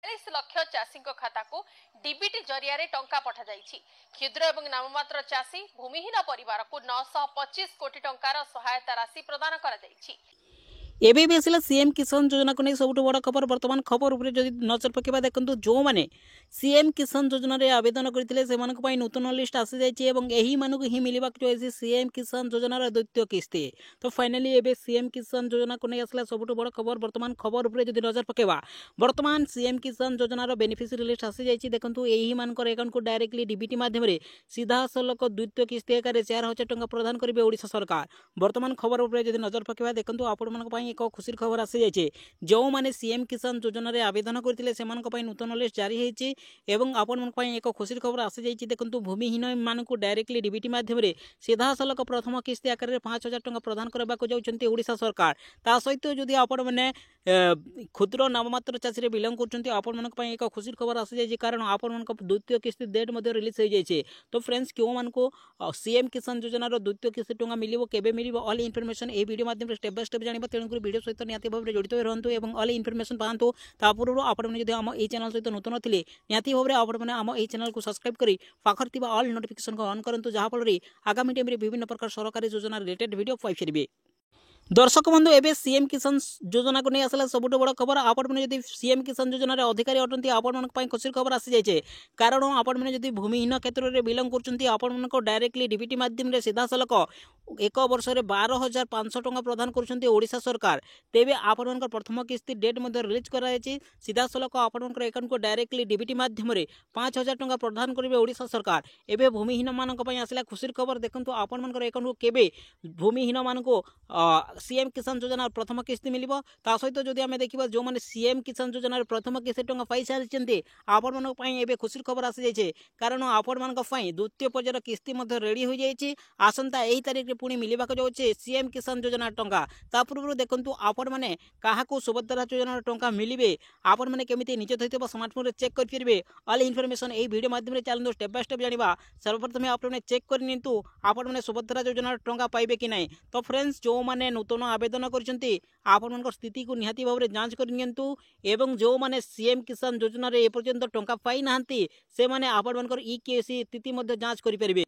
लाख चाषी खाता को डीबीटी जरिया टंका पठा जाइछि। क्षुद्र एवं नाममात्र चाषी भूमिहीन परिवार को 925 कोटी टंकार सहायता राशि प्रदान करा जाइछि। एबे भी आसला सीएम किसान योजना को नहीं सबुठ बड़ खबर। वर्तमान खबर उपर जदि नजर पकेबा देखंतु जो माने सीएम किसान योजना रे आवेदन करथिले सेमानक पई नूतन लिस्ट आसी जायछि एवं एही मानक ही मिलिबा जो है सीएम किसान योजना रे द्वितीय किस्ती। तो फाइनली एबे सीएम किसान योजना को नहीं आसला सबुठ बड़ खबर। वर्तमान खबर उपर जदि नजर पकेबा वर्तमान सीएम किसान योजना रो बेनिफिशियरी लिस्ट आसी जायछि। देखंतु एही मानकर अकाउंट को डायरेक्टली डीबीटी माध्यम रे सीधा सलक द्वितीय किस्ती आकार 4000 टंका प्रदान करिवे ओडिशा सरकार। वर्तमान खबर उपर जदि नजर पकेबा देखंतु आपण मानक पई एक खुशी खबर आसी जाइए। जो माने सीएम किसान योजना रे आवेदन करथिले सेमानक पई नूतन लिस्ट जारी हेछि एवं आपण मन पई एक खुशी खबर आसी जाइए। देखंतु भूमिहीन मानकु डायरेक्टली डीबीटी माध्यम रे सीधा सलक प्रथम किस्ती आकार रे 5000 टंका प्रदान करबा को जाउछन्ती ओडिशा सरकार। ता सहित जदि आपण माने क्षुद्र नाममात्र चाषी रे बिलोंग करछन्ती आपण मनक पई एक खुशी खबर आसी जाइए, कारण आपण मनक द्वितीय किस्ती डेट मध्ये रिलीज हो जाइए। तो फ्रेंड्स क्यों मानको सीएम किसान योजना रो द्वितीय किस्ती टंका मिलिबो केबे मिलिबो ऑल इनफॉरमेशन ए वीडियो माध्यम रे स्टेप बाय स्टेप जानिबा। तेणु वीडियो सहित निहाती भाव जड़ित रहतु और ऑल इनफॉरमेशन पातु। पूर्व आपड़ी आम यही चैनल सहित नूतन थे निहाती भाव में आम यही चैनल को सब्सक्राइब करी पाखर थिबा ऑल नोटिफिकेशन को ऑन करंतु, जहाँफल आगामी टाइम विभिन्न प्रकार सरकारी योजना रिलेटेड वीडियो पाइबे। दर्शक बंधु एबे सीएम किसान योजना को नहीं आसला सबुठ बड़ खबर। आपने जब सीएम किसान योजना रे अधिकारी अटंती आपण खुशी खबर आसी जाइए, कारण आपने जब भूमिहीन क्षेत्र में बिलोंग कर डायरेक्टली डीबीटी माध्यम रे सीधा सलक एक वर्ष में 12,500 टंका प्रदान कर ओडिशा सरकार। तेबे आपण प्रथम किस्ती डेट रिलीज कराई सीधा सलक आपण अकाउंट को डायरेक्टली डीबीटी माध्यम रे 5,000 टंका प्रदान करेंगे ओडिशा सरकार। एबे भूमिहीन मानक पई आसला खुशी खबर। देखंतु आपण अकाउंट को केबे भूमिहीन मानक सीएम किसान योजना प्रथम किस्ती मिलिबो। ता सहित जदि आमे देखिबा जो माने सीएम किसान योजना प्रथम किस्ती टंका पाई सारिचंती आपण मानक पई एबे खुशी खबर आसी जाइए, कारण आपण मानक पई द्वितीय पर्यायर किस्ती मध्ये रेडी हो जाइए। आसंता एही तारिख रे पुणी मिलिबा को जाउछे सीएम किसान योजना टंका। ता पूर्व देखंतु आपण माने काहाको सुभद्रा योजना टंका मिलिबे आपण माने केमिति निज थैतबा स्मार्टफोन रे चेक कर परिबे। ऑल इनफॉरमेशन एही वीडियो माध्यम रे चैनल स्टेप बाय स्टेप जानिबा। सर्वप्रथम आपण माने चेक कर निंतु आपण माने सुभद्रा योजना टंका पाइबे कि नै। तो फ्रेंड्स जो माने नूतन आवेदन करछन्ती आपण स्थिति को निहाती भाव में जांच कर नियंतु एवं जो माने सीएम किसान योजना रे ए पर्यंत टंका पाई नाहंती से माने आपण ईकेसी स्थिति मध्ये जांच करि परिबे।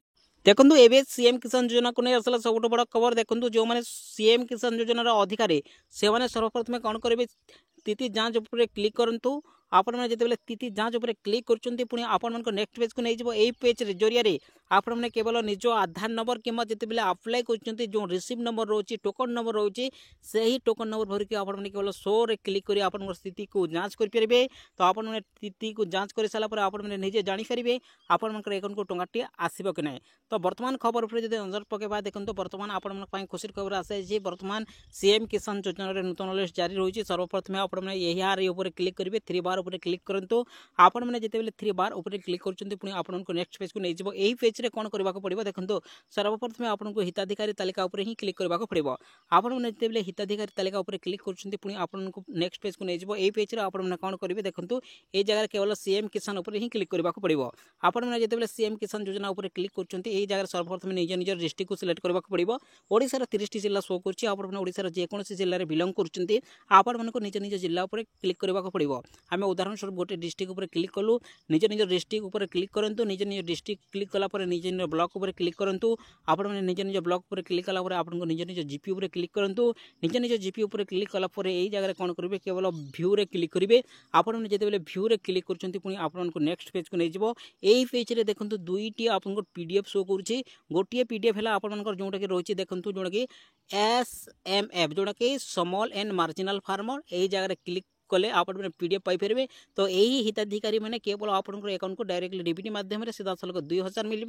देखंतु एबे सीएम किसान योजना को नहीं आसला सबुठ बड़ खबर। देखंतु जो माने सीएम किसान योजना रा अधिकारी से माने सर्वप्रथम कौन करेंगे स्थिति जांच उपर क्लिक करंतु। आपण मैंने जिते स्थिति जांच उपर क्लिक करछन्ती पुणी आपण मन को नेक्स्ट पेज को नहीं जिवो। एई पेज रे जरिया रे आपण मैंने केवल निज आधार नंबर किंबा जिते अप्लाई करछन्ती जो रिसीव नंबर रोची टोकन नंबर रोची सही टोकन नंबर भर के आपण मैंने केवल शो रे क्लिक करी आपण स्थिति को जांच कर परिबे। तो आपण मैंने स्थिति को जांच कर साला पर आपण मैंने निजे जानि परिबे आपण मन अकाउंट को टंकाटी आसीबो कि नै। तो वर्तमान खबर उपर जदि नजर पकेबा देखंतु वर्तमान आपण मन पई खुशी खबर आसे जे वर्तमान सीएम किसान योजना रे नूतन लिस्ट जारी रहिछि। सर्वप्रथम आपण मैंने यही आर ऊपर क्लिक करिवे, 3 बार ऊपर क्लिक करंतु। आपण मैंने जिते 3 बार ऊपर क्लिक करछन्ती पुणी आपण को नेक्स्ट पेज को नै जिवो। एही पेज रे कोन करबा को पड़िबो देखंतु सर्वप्रथम आपण को हिताधिकारी तालिका ऊपर ही क्लिक करबा को पड़िबो। आपण मैंने जिते हिताधिकारी तालिका ऊपर क्लिक करछन्ती पुणी आपण को नेक्स्ट पेज को नै जिवो। एही पेज रे आपण मैंने कोन करिवे देखंतु ए जगह केवल सीएम किसान ऊपर ही क्लिक करबा को पड़िबो। आपण मैंने जिते सीएम किसान योजना ऊपर क्लिक करछन्ती एही जगह सर्वप्रथम निज निज डिस्ट्रिक्ट को सिलेक्ट करबा को पड़िबो। ओडिसा रा 30 टी जिल्ला शो करछि। आपण मैंने ओडिसा रा जे कोनोसी जिल्ला रे बिलोंग करछन्ती आपण मन को निज निज जिल्ला ऊपर क्लिक करबा को पड़िबो। हमें उदाहरण स्वरूप गोटे डिस्ट्रिक्ट ऊपर क्लिक कलु, निज निज डिस्ट्रिक्ट ऊपर क्लिक करंतु। निज निज डिस्ट्रिक्ट क्लिक कला पर निज निज ब्लॉक ऊपर क्लिक करंतु। आपण मैंने निज निज ब्लॉक ऊपर क्लिक कला पर आपण को निज निज जीपी ऊपर क्लिक करंतु। निज निज जीपी ऊपर क्लिक कला पर एही जगह कोन करिवे केवल व्यू रे क्लिक करिवे। आपण मैंने जेते बेले व्यू रे क्लिक करछन्ती पुनी आपण को नेक्स्ट पेज को नै जिवो। एही पेज रे देखंतु दुईटी आपण को पीडीएफ शो करूछि। गोटिए पीडीएफ हला आपण मनकर जोटा कि रहिछि देखंतु जोटा कि एसएमएफ जोटा कि स्मॉल एंड मार्जिनल फार्मर। एही जगह रे क्लिक कले आप पीडीएफ पाइपर। तो यही हिताधिकारी मैंने केवल आपंकर अकाउंट को डायरेक्टली डीबीटी माध्यम सीधा सलक 2000 मिल।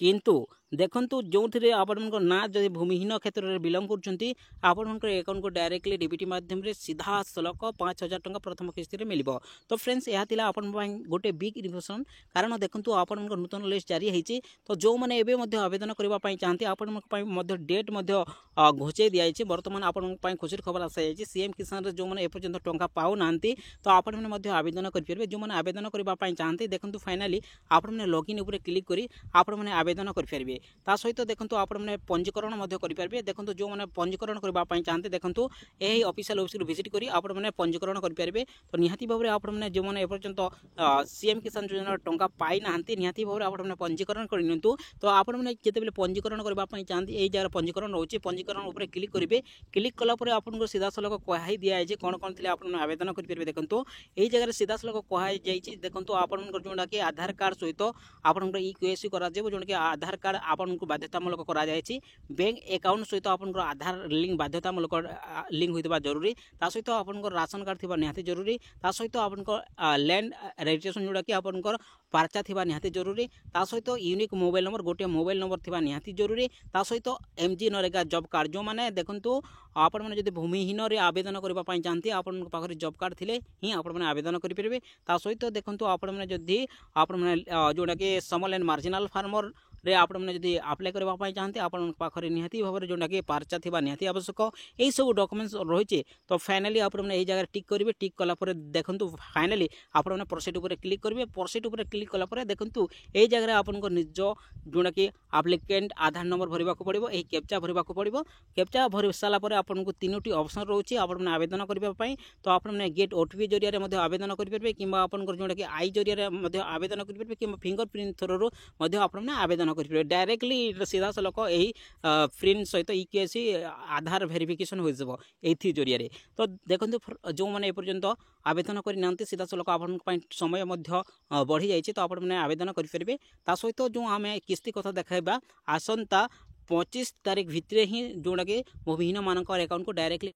किंतु देखंतु जो थे आपंकर ना जब भूमिहीन क्षेत्र में बिलोंग करछन्ती आपंकर अकाउंट को डायरेक्टली डीबीटी माध्यम सीधा सलक 5000 टंका प्रथम किस्ती मिल। तो फ्रेंड्स यह थिला आपन गोटे बिग इन्फॉर्मेशन, कारण देखंतु आपंकर नूतन लिस्ट जारी होती। तो जो मैंने एवं आवेदन करने चाहते आपण डेट घोषाई दिखाई। बर्तमान आपण खुशी खबर आसा सीएम किसान जो मैंने एपर्यंत टंका पाऊ पाऊना तो आपने आवेदन करेंगे जो मैंने आवेदन करने चाहते देखो फाइनाली आपने लॉगिन उपर क्लिक करी आपने आवेदन करेंगे ता सहित देखो आपने पंजीकरण करेंगे देखो जो मैंने पंजीकरण करने चाहते देखो यही ऑफिशियल वेबसाइट विजिट करी आपने पंजीकरण करेंगे तो निहाती भाव में आपने जो मैंने एपर्यंत सीएम किसान योजना टंका पाई ना निहाती भाव में आपने पंजीकरण करनी तो आपने जिते पंजीकरण करने चाहते यही जगह पंजीकरण रोचे पंजीकरण उपर क्लिक करेंगे क्लिक कलापर आपको सीधा सलख कही दिया है कौन कौन थे आपने आवेदन करेंगे देखो यही जगह सीधा सलख कहुई देखो आपंकर जोटा कि आधार कार्ड सहित आपंकर इक्यूएसी कर जोटा कि आधार कार्ड आपको बाध्यतामूलक कराई बैंक अकाउंट सहित आपंकर आधार लिंक बाध्यतामूलक लिंक होता जरूरी ता सहित आपंकर राशन कार्ड थी निहाती जरूरी ता सहित आपंकर लैंड रजिस्ट्रेशन जोटा कि आपंकर पार्चा थी निहाती जरूरी ता सहित यूनिक मोबाइल नंबर गोटे मोबाइल नंबर थी निहाती जरूरी ता सहित एमजी नरेगा जॉब कार्ड जो मैंने देखो आपण मैंने जब भूमिहीन आवेदन करने चाहते आपण पाखे जॉब कार्ड थे ही आपने आवेदन करेंगे ता सहित देखो आपने जदि आपने जोटा कि स्मॉल एंड मार्जिनाल फार्मर रे आपने जब अप्लाई करने चाहते आपण पाखे निहाती भाव में जोटा कि पार्चा थी निहाती आवश्यक यही सब डॉक्यूमेंट्स रही तो फाइनाली आपने यही जगह टिक करेंगे टिक कलापर देखो फाइनाली आपने प्रोसीड उपर क्लिक करेंगे प्रोसीड उपर क्लिक कलापर देखो यही जगह आपन निज जोटा कि एप्लिकेंट आधार नंबर भरवा पड़ो यही कैप्चा भरवा पड़ो कैप्चा भर सारापर आपको 3टी ऑप्शन रोचे आपने आवेदन करने तो आपने गेट ओटीपी जरिए आवेदन करेंगे कि आपंकर जोटा कि आई जरिए आवेदन करेंगे कि फिंगरप्रिंट थ्रू आपने आवेदन करेंगे डायरेक्टली सीधा सलख यही प्रिंट सहित इक्यूएसी आधार वेरिफिकेशन हो जरिए तो देखो जो मैंने एपर्यंत आवेदन करना सीधा सलख आप समय बढ़ी जाइए तो आपने आवेदन करेंगे ता सहित जो आम किस्ती कथा देखा आसंता 25 तारीख भितर ही जोटा कि भूमिहीन मान अकाउंट को डायरेक्टली